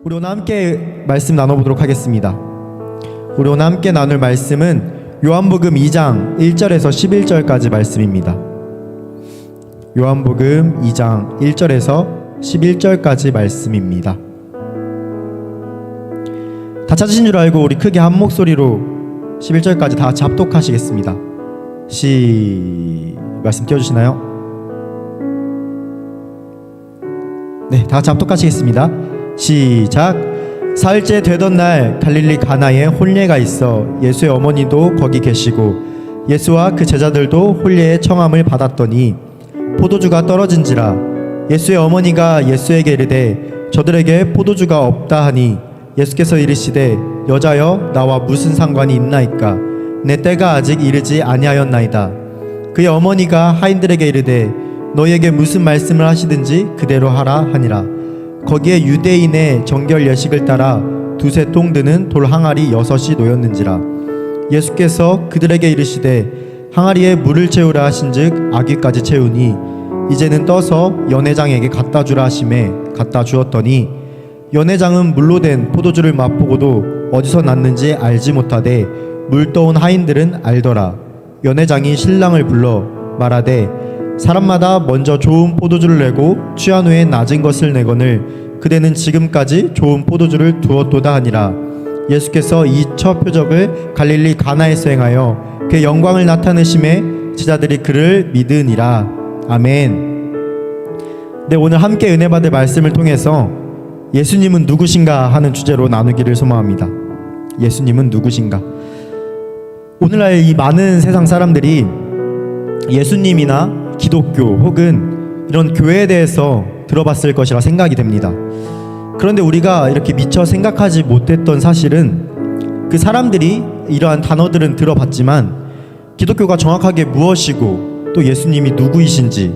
우리 오늘 함께 말씀 나눠보도록 하겠습니다. 우리 오늘 함께 나눌 말씀은 요한복음 2장 1절에서 11절까지 말씀입니다. 요한복음 2장 1절에서 11절까지 말씀입니다. 다 찾으신 줄 알고 우리 크게 한 목소리로 11절까지 다 같이 합독하시겠습니다. 말씀 띄워주시나요? 네, 다 같이 합독하시겠습니다. 시작. 사흘째 되던 날 갈릴리 가나에 혼례가 있어 예수의 어머니도 거기 계시고 예수와 그 제자들도 혼례의 청함을 받았더니 포도주가 떨어진지라 예수의 어머니가 예수에게 이르되 저들에게 포도주가 없다 하니 예수께서 이르시되 여자여 나와 무슨 상관이 있나이까 내 때가 아직 이르지 아니하였나이다. 그의 어머니가 하인들에게 이르되 너희에게 무슨 말씀을 하시든지 그대로 하라 하니라. 거기에 유대인의 정결 예식을 따라 두세 통 드는 돌 항아리 6이 놓였는지라. 예수께서 그들에게 이르시되 항아리에 물을 채우라 하신즉 아귀까지 채우니 이제는 떠서 연회장에게 갖다 주라 하시매 갖다 주었더니 연회장은 물로 된 포도주를 맛보고도 어디서 났는지 알지 못하되 물 떠온 하인들은 알더라. 연회장이 신랑을 불러 말하되 사람마다 먼저 좋은 포도주를 내고 취한 후에 낮은 것을 내거늘 그대는 지금까지 좋은 포도주를 두었도다 하니라. 예수께서 이 첫 표적을 갈릴리 가나에서 행하여 그의 영광을 나타내심에 제자들이 그를 믿으니라. 아멘. 네, 오늘 함께 은혜 받을 말씀을 통해서 예수님은 누구신가 하는 주제로 나누기를 소망합니다. 예수님은 누구신가? 오늘날 이 많은 세상 사람들이 예수님이나 기독교 혹은 이런 교회에 대해서 들어봤을 것이라 생각이 됩니다. 그런데 우리가 이렇게 미처 생각하지 못했던 사실은 그 사람들이 이러한 단어들은 들어봤지만 기독교가 정확하게 무엇이고 또 예수님이 누구이신지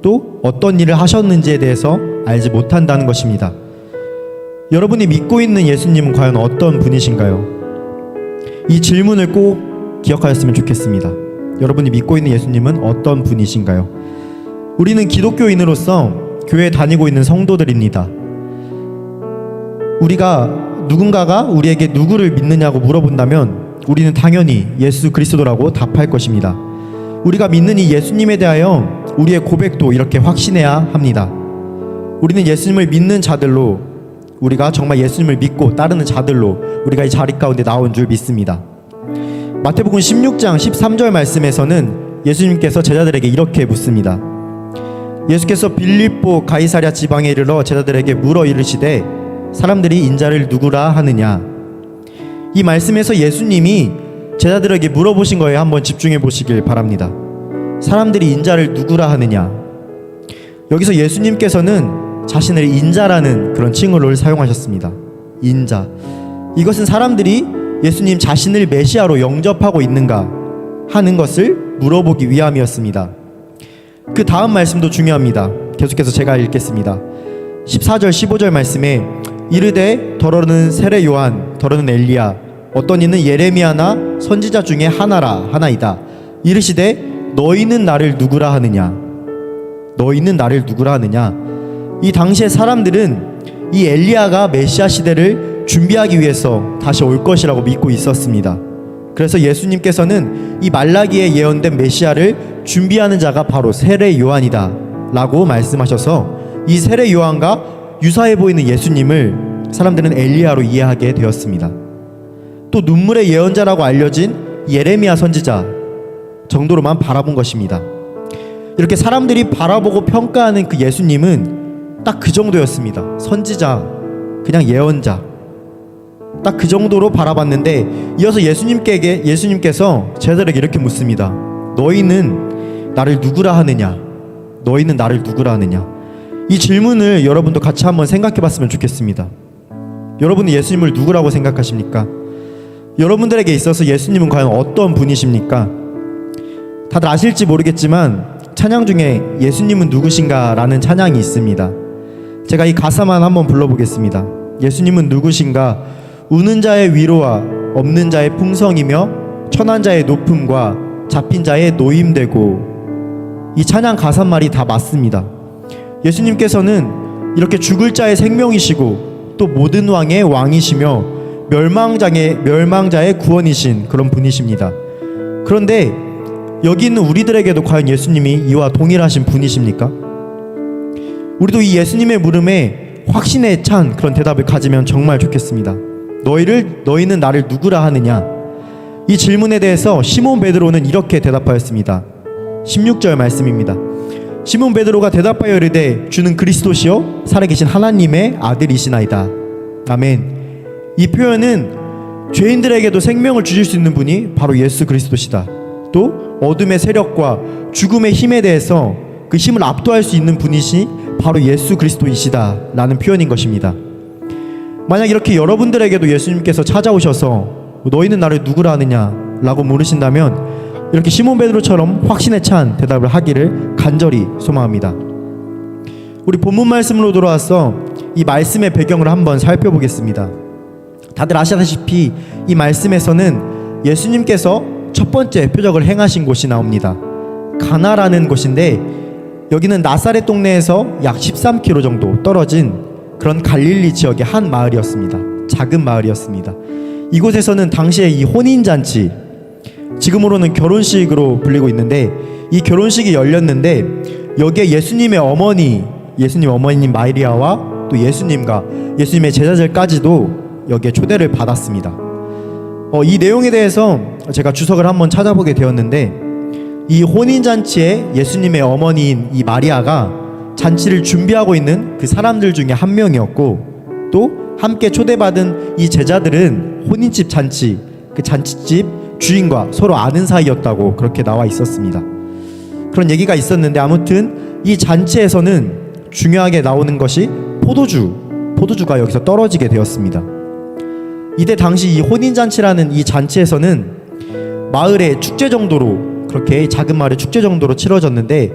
또 어떤 일을 하셨는지에 대해서 알지 못한다는 것입니다. 여러분이 믿고 있는 예수님은 과연 어떤 분이신가요? 이 질문을 꼭 기억하였으면 좋겠습니다. 여러분이 믿고 있는 예수님은 어떤 분이신가요? 우리는 기독교인으로서 교회에 다니고 있는 성도들입니다. 누군가가 우리에게 누구를 믿느냐고 물어본다면 우리는 당연히 예수 그리스도라고 답할 것입니다. 우리가 믿는 이 예수님에 대하여 우리의 고백도 이렇게 확신해야 합니다. 우리는 예수님을 믿는 자들로, 우리가 정말 예수님을 믿고 따르는 자들로 우리가 이 자리 가운데 나온 줄 믿습니다. 마태복음 16장 13절 말씀에서는 예수님께서 제자들에게 이렇게 묻습니다. 예수께서 빌립보 가이사랴 지방에 이르러 제자들에게 물어 이르시되 사람들이 인자를 누구라 하느냐. 이 말씀에서 예수님이 제자들에게 물어보신 거에 한번 집중해 보시길 바랍니다. 사람들이 인자를 누구라 하느냐. 여기서 예수님께서는 자신을 인자라는 그런 칭호를 사용하셨습니다. 인자. 이것은 사람들이 예수님 자신을 메시아로 영접하고 있는가 하는 것을 물어보기 위함이었습니다. 그 다음 말씀도 중요합니다. 계속해서 제가 읽겠습니다. 14절 15절 말씀에 이르되 더러는 세례 요한 더러는 엘리야 어떤 이는 예레미야나 선지자 중에 하나이다. 이르시되 너희는 나를 누구라 하느냐. 너희는 나를 누구라 하느냐. 이 당시의 사람들은 이 엘리야가 메시아 시대를 준비하기 위해서 다시 올 것이라고 믿고 있었습니다. 그래서 예수님께서는 이 말라기에 예언된 메시아를 준비하는 자가 바로 세례 요한이다 라고 말씀하셔서 이 세례 요한과 유사해 보이는 예수님을 사람들은 엘리야로 이해하게 되었습니다. 또 눈물의 예언자라고 알려진 예레미야 선지자 정도로만 바라본 것입니다. 이렇게 사람들이 바라보고 평가하는 그 예수님은 딱 그 정도였습니다. 선지자, 그냥 예언자, 딱 그 정도로 바라봤는데 이어서 예수님께서 제자들에게 이렇게 묻습니다. 너희는 나를 누구라 하느냐? 너희는 나를 누구라 하느냐? 이 질문을 여러분도 같이 한번 생각해 봤으면 좋겠습니다. 여러분은 예수님을 누구라고 생각하십니까? 여러분들에게 있어서 예수님은 과연 어떤 분이십니까? 다들 아실지 모르겠지만 찬양 중에 예수님은 누구신가 라는 찬양이 있습니다. 제가 이 가사만 한번 불러보겠습니다. 예수님은 누구신가? 우는 자의 위로와 없는 자의 풍성이며 천한 자의 높음과 잡힌 자의 노임되고. 이 찬양 가사말이 다 맞습니다. 예수님께서는 이렇게 죽을 자의 생명이시고 또 모든 왕의 왕이시며 멸망자의 구원이신 그런 분이십니다. 그런데 여기 있는 우리들에게도 과연 예수님이 이와 동일하신 분이십니까? 우리도 이 예수님의 물음에 확신에 찬 그런 대답을 가지면 정말 좋겠습니다. 너희는 나를 누구라 하느냐? 이 질문에 대해서 시몬 베드로는 이렇게 대답하였습니다. 16절 말씀입니다. 시몬 베드로가 대답하여 이르되 주는 그리스도시요 살아계신 하나님의 아들이시나이다. 아멘. 이 표현은 죄인들에게도 생명을 주실 수 있는 분이 바로 예수 그리스도시다. 또 어둠의 세력과 죽음의 힘에 대해서 그 힘을 압도할 수 있는 분이시 바로 예수 그리스도이시다 라는 표현인 것입니다. 만약 이렇게 여러분들에게도 예수님께서 찾아오셔서 너희는 나를 누구라 하느냐 라고 물으신다면 이렇게 시몬 베드로처럼 확신에 찬 대답을 하기를 간절히 소망합니다. 우리 본문 말씀으로 돌아와서 이 말씀의 배경을 한번 살펴보겠습니다. 다들 아시다시피 이 말씀에서는 예수님께서 첫 번째 표적을 행하신 곳이 나옵니다. 가나라는 곳인데 여기는 나사렛 동네에서 약 13km 정도 떨어진 그런 갈릴리 지역의 한 마을이었습니다. 작은 마을이었습니다. 이곳에서는 당시에 이 혼인잔치, 지금으로는 결혼식으로 불리고 있는데 이 결혼식이 열렸는데 여기에 예수님 어머니인 마리아와 또 예수님과 예수님의 제자들까지도 여기에 초대를 받았습니다. 이 내용에 대해서 제가 주석을 한번 찾아보게 되었는데 이 혼인잔치에 예수님의 어머니인 이 마리아가 잔치를 준비하고 있는 그 사람들 중에 한 명이었고 또 함께 초대받은 이 제자들은 혼인집 잔치, 그 잔치집 주인과 서로 아는 사이였다고 그렇게 나와 있었습니다. 그런 얘기가 있었는데 아무튼 이 잔치에서는 중요하게 나오는 것이 포도주가 여기서 떨어지게 되었습니다. 이때 당시 이 혼인잔치라는 이 잔치에서는 마을의 축제 정도로, 그렇게 작은 마을의 축제 정도로 치러졌는데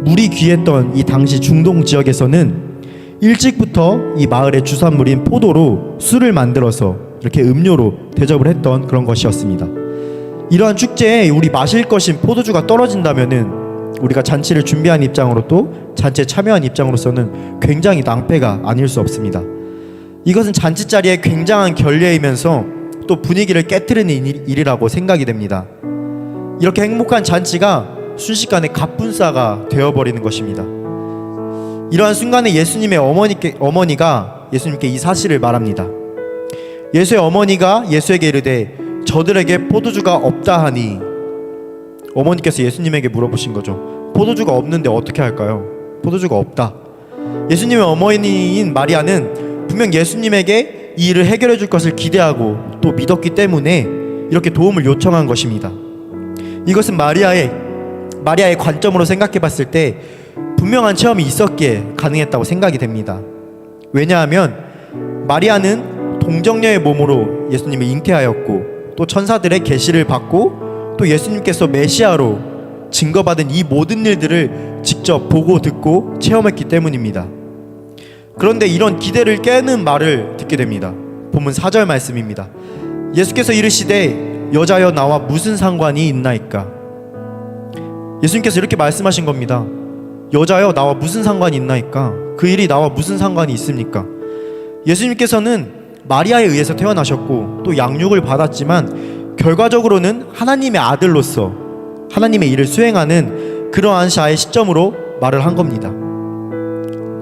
물이 귀했던 이 당시 중동 지역에서는 일찍부터 이 마을의 주산물인 포도로 술을 만들어서 이렇게 음료로 대접을 했던 그런 것이었습니다. 이러한 축제에 우리 마실 것인 포도주가 떨어진다면은 우리가 잔치를 준비한 입장으로 또 잔치에 참여한 입장으로서는 굉장히 낭패가 아닐 수 없습니다. 이것은 잔치 자리에 굉장한 결례이면서 또 분위기를 깨트리는 일이라고 생각이 됩니다. 이렇게 행복한 잔치가 순식간에 갑분싸가 되어버리는 것입니다. 이러한 순간에 예수님의 어머니가 예수님께 이 사실을 말합니다. 예수의 어머니가 예수에게 이르되 저들에게 포도주가 없다 하니, 어머니께서 예수님에게 물어보신 거죠. 포도주가 없는데 어떻게 할까요? 포도주가 없다. 예수님의 어머니인 마리아는 분명 예수님에게 이 일을 해결해 줄 것을 기대하고 또 믿었기 때문에 이렇게 도움을 요청한 것입니다. 이것은 마리아의 관점으로 생각해 봤을 때 분명한 체험이 있었기에 가능했다고 생각이 됩니다. 왜냐하면 마리아는 동정녀의 몸으로 예수님을 잉태하였고 또 천사들의 계시를 받고 또 예수님께서 메시아로 증거받은 이 모든 일들을 직접 보고 듣고 체험했기 때문입니다. 그런데 이런 기대를 깨는 말을 듣게 됩니다. 본문 4절 말씀입니다. 예수께서 이르시되 여자여 나와 무슨 상관이 있나이까? 예수님께서 이렇게 말씀하신 겁니다. 여자여 나와 무슨 상관이 있나이까? 그 일이 나와 무슨 상관이 있습니까? 예수님께서는 마리아에 의해서 태어나셨고 또 양육을 받았지만 결과적으로는 하나님의 아들로서 하나님의 일을 수행하는 그러한 자의 시점으로 말을 한 겁니다.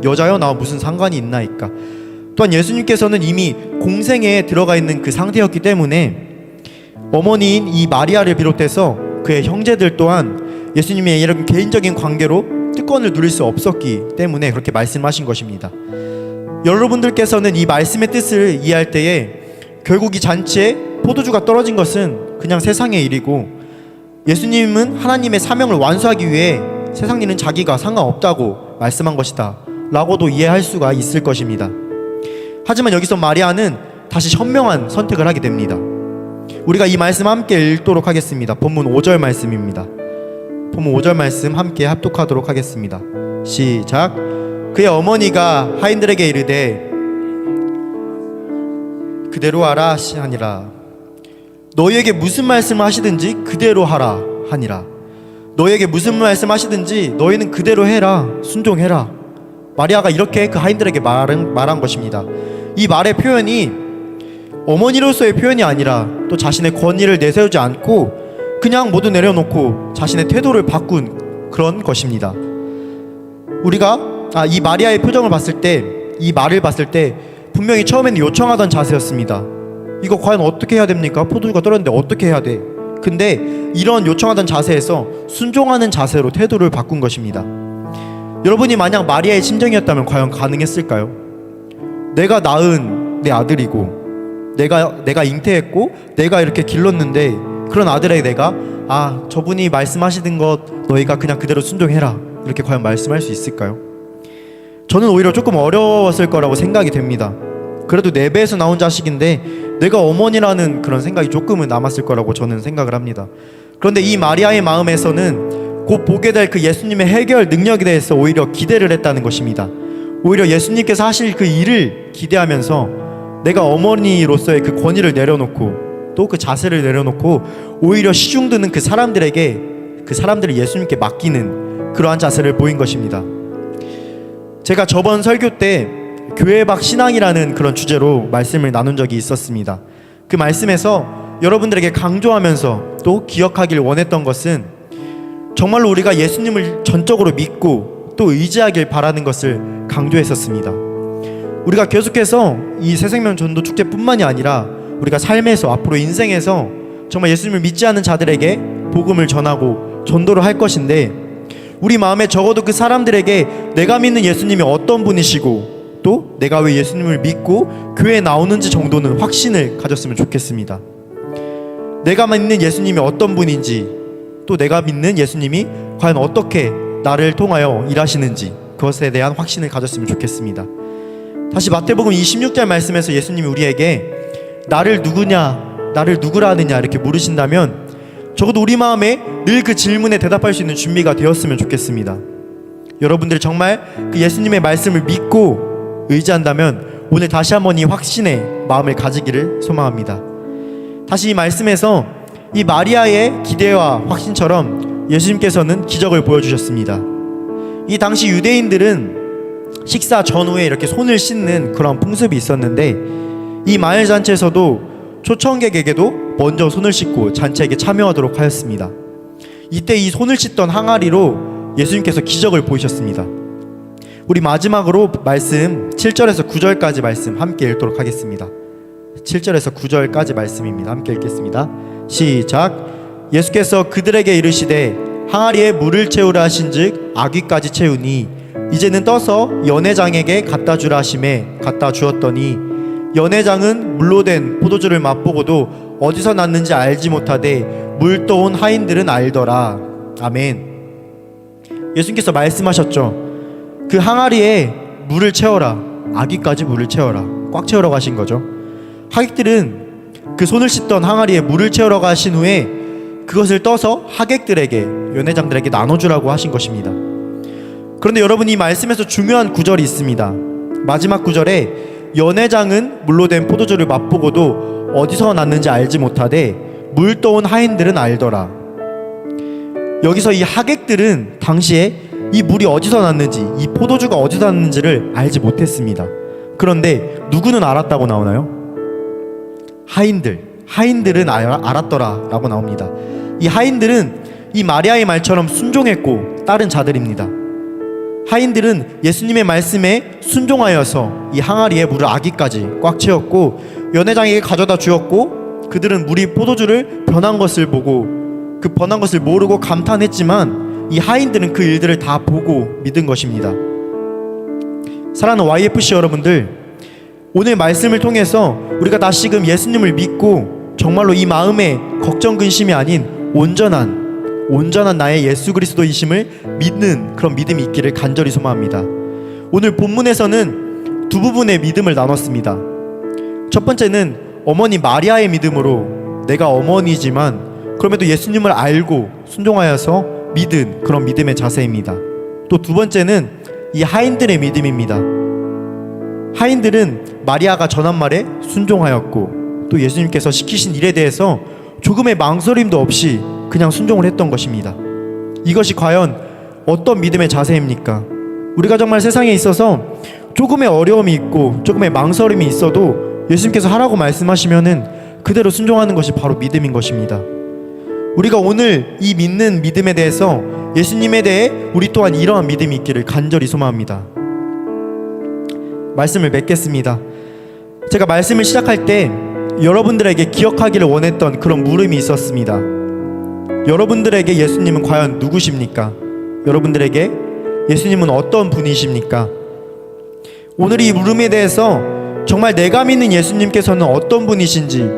여자여 나와 무슨 상관이 있나이까? 또한 예수님께서는 이미 공생애에 들어가 있는 그 상태였기 때문에 어머니인 이 마리아를 비롯해서 그의 형제들 또한 예수님의 이런 개인적인 관계로 특권을 누릴 수 없었기 때문에 그렇게 말씀하신 것입니다. 여러분들께서는 이 말씀의 뜻을 이해할 때에 결국 이 잔치에 포도주가 떨어진 것은 그냥 세상의 일이고 예수님은 하나님의 사명을 완수하기 위해 세상 일은 자기가 상관없다고 말씀한 것이다 라고도 이해할 수가 있을 것입니다. 하지만 여기서 마리아는 다시 현명한 선택을 하게 됩니다. 우리가 이 말씀 함께 읽도록 하겠습니다. 본문 5절 말씀입니다. 본문 5절 말씀 함께 합독하도록 하겠습니다. 시작. 그의 어머니가 하인들에게 이르되 그대로 하라 하니라. 너희에게 무슨 말씀을 하시든지 그대로 하라 하니라. 너희에게 무슨 말씀 하시든지 너희는 그대로 해라, 순종해라. 마리아가 이렇게 그 하인들에게 말한 것입니다. 이 말의 표현이 어머니로서의 표현이 아니라 또 자신의 권위를 내세우지 않고 그냥 모두 내려놓고 자신의 태도를 바꾼 그런 것입니다. 우리가 이 마리아의 표정을 봤을 때, 이 말을 봤을 때 분명히 처음에는 요청하던 자세였습니다. 이거 과연 어떻게 해야 됩니까? 포도주가 떨어졌는데 어떻게 해야 돼? 근데 이런 요청하던 자세에서 순종하는 자세로 태도를 바꾼 것입니다. 여러분이 만약 마리아의 심정이었다면 과연 가능했을까요? 내가 낳은 내 아들이고 내가 잉태했고 내가 이렇게 길렀는데 그런 아들에게 내가 저분이 말씀하시는 것 너희가 그냥 그대로 순종해라 이렇게 과연 말씀할 수 있을까요? 저는 오히려 조금 어려웠을 거라고 생각이 됩니다. 그래도 내 배에서 나온 자식인데 내가 어머니라는 그런 생각이 조금은 남았을 거라고 저는 생각을 합니다. 그런데 이 마리아의 마음에서는 곧 보게 될 그 예수님의 해결 능력에 대해서 오히려 기대를 했다는 것입니다. 오히려 예수님께서 하실 그 일을 기대하면서 내가 어머니로서의 그 권위를 내려놓고 또 그 자세를 내려놓고 오히려 시중드는 그 사람들을 예수님께 맡기는 그러한 자세를 보인 것입니다. 제가 저번 설교 때 교회 밖 신앙이라는 그런 주제로 말씀을 나눈 적이 있었습니다. 그 말씀에서 여러분들에게 강조하면서 또 기억하길 원했던 것은 정말로 우리가 예수님을 전적으로 믿고 또 의지하길 바라는 것을 강조했었습니다. 우리가 계속해서 이 새생명 전도 축제뿐만이 아니라 우리가 삶에서 앞으로 인생에서 정말 예수님을 믿지 않는 자들에게 복음을 전하고 전도를 할 것인데 우리 마음에 적어도 그 사람들에게 내가 믿는 예수님이 어떤 분이시고 또 내가 왜 예수님을 믿고 교회에 나오는지 정도는 확신을 가졌으면 좋겠습니다. 내가 믿는 예수님이 어떤 분인지 또 내가 믿는 예수님이 과연 어떻게 나를 통하여 일하시는지 그것에 대한 확신을 가졌으면 좋겠습니다. 다시 마태복음 26절 말씀에서 예수님이 우리에게 나를 누구라 하느냐 이렇게 물으신다면 적어도 우리 마음에 늘 그 질문에 대답할 수 있는 준비가 되었으면 좋겠습니다. 여러분들이 정말 그 예수님의 말씀을 믿고 의지한다면 오늘 다시 한번 이 확신의 마음을 가지기를 소망합니다. 다시 이 말씀에서 이 마리아의 기대와 확신처럼 예수님께서는 기적을 보여주셨습니다. 이 당시 유대인들은 식사 전후에 이렇게 손을 씻는 그런 풍습이 있었는데 이 마을 잔치에서도 초청객에게도 먼저 손을 씻고 잔치에게 참여하도록 하였습니다. 이때 이 손을 씻던 항아리로 예수님께서 기적을 보이셨습니다. 우리 마지막으로 말씀 7절에서 9절까지 말씀 함께 읽도록 하겠습니다. 7절에서 9절까지 말씀입니다. 함께 읽겠습니다. 시작. 예수께서 그들에게 이르시되 항아리에 물을 채우라 하신즉 아귀까지 채우니 이제는 떠서 연회장에게 갖다 주라 하심에 갖다 주었더니 연회장은 물로 된 포도주를 맛보고도 어디서 났는지 알지 못하되 물 떠온 하인들은 알더라. 아멘. 예수님께서 말씀하셨죠. 그 항아리에 물을 채워라. 아귀까지 물을 채워라. 꽉 채우라고 하신 거죠. 하객들은 그 손을 씻던 항아리에 물을 채우라고 하신 후에 그것을 떠서 하객들에게 연회장들에게 나눠주라고 하신 것입니다. 그런데 여러분 이 말씀에서 중요한 구절이 있습니다. 마지막 구절에 연회장은 물로 된 포도주를 맛보고도 어디서 났는지 알지 못하되 물 떠온 하인들은 알더라. 여기서 이 하객들은 당시에 이 물이 어디서 났는지 이 포도주가 어디서 났는지를 알지 못했습니다. 그런데 누구는 알았다고 나오나요? 하인들은 알았더라 라고 나옵니다. 이 하인들은 이 마리아의 말처럼 순종했고 따른 자들입니다. 하인들은 예수님의 말씀에 순종하여서 이 항아리에 물을 아기까지 꽉 채웠고 연회장에게 가져다 주었고 그들은 물이 포도주를 변한 것을 보고 그 변한 것을 모르고 감탄했지만 이 하인들은 그 일들을 다 보고 믿은 것입니다. 사랑하는 YFC 여러분들, 오늘 말씀을 통해서 우리가 다시금 예수님을 믿고 정말로 이 마음에 걱정 근심이 아닌 온전한 나의 예수 그리스도이심을 믿는 그런 믿음이 있기를 간절히 소망합니다. 오늘 본문에서는 두 부분의 믿음을 나눴습니다. 첫 번째는 어머니 마리아의 믿음으로 내가 어머니지만 그럼에도 예수님을 알고 순종하여서 믿은 그런 믿음의 자세입니다. 또 두 번째는 이 하인들의 믿음입니다. 하인들은 마리아가 전한 말에 순종하였고 또 예수님께서 시키신 일에 대해서 조금의 망설임도 없이 그냥 순종을 했던 것입니다. 이것이 과연 어떤 믿음의 자세입니까? 우리가 정말 세상에 있어서 조금의 어려움이 있고 조금의 망설임이 있어도 예수님께서 하라고 말씀하시면은 그대로 순종하는 것이 바로 믿음인 것입니다. 우리가 오늘 이 믿는 믿음에 대해서 예수님에 대해 우리 또한 이러한 믿음이 있기를 간절히 소망합니다. 말씀을 맺겠습니다. 제가 말씀을 시작할 때 여러분들에게 기억하기를 원했던 그런 물음이 있었습니다. 여러분들에게 예수님은 과연 누구십니까? 여러분들에게 예수님은 어떤 분이십니까? 오늘 이 물음에 대해서 정말 내가 믿는 예수님께서는 어떤 분이신지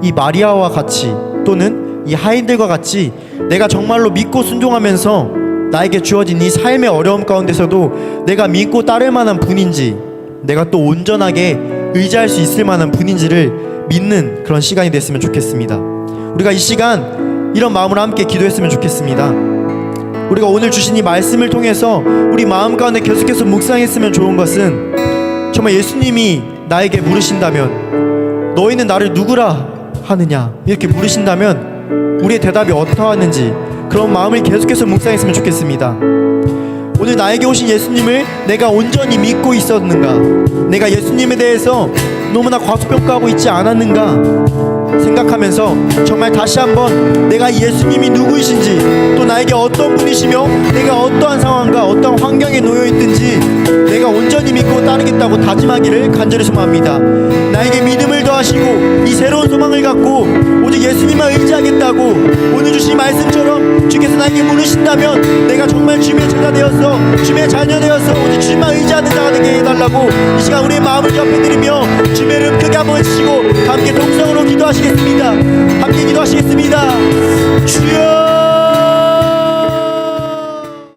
이 마리아와 같이 또는 이 하인들과 같이 내가 정말로 믿고 순종하면서 나에게 주어진 이 삶의 어려움 가운데서도 내가 믿고 따를 만한 분인지, 내가 또 온전하게 의지할 수 있을 만한 분인지를 믿는 그런 시간이 됐으면 좋겠습니다. 우리가 이 시간 이런 마음으로 함께 기도했으면 좋겠습니다. 우리가 오늘 주신 이 말씀을 통해서 우리 마음 가운데 계속해서 묵상했으면 좋은 것은, 정말 예수님이 나에게 물으신다면 너희는 나를 누구라 하느냐 이렇게 물으신다면 우리의 대답이 어떠하는지 그런 마음을 계속해서 묵상했으면 좋겠습니다. 오늘 나에게 오신 예수님을 내가 온전히 믿고 있었는가, 내가 예수님에 대해서 너무나 과소평가하고 있지 않았는가 생각하면서 정말 다시 한번 내가 예수님이 누구이신지, 또 나에게 어떤 분이시며 내가 어떠한 상황과 어떠한 환경에 놓여있든지 내가 온전히 믿고 따르겠다고 다짐하기를 간절히 소망합니다. 나에게 믿음을 더하시고 이 새로운 소망을 갖고 오직 예수님만 의지하겠다고 오늘 주신 말씀처럼 주께서 나에게 물으신다면 내가 정말 주님의 제자 되어서 주님의 자녀 되어서 오직 주님만 의지하는 자가 되게 해달라고 이 시간 우리의 마음을 접해드리며 주님의 이름 크게 한번 외치시고 함께 동성으로 기도하시겠습니다. 함께 기도하시겠습니다. 주여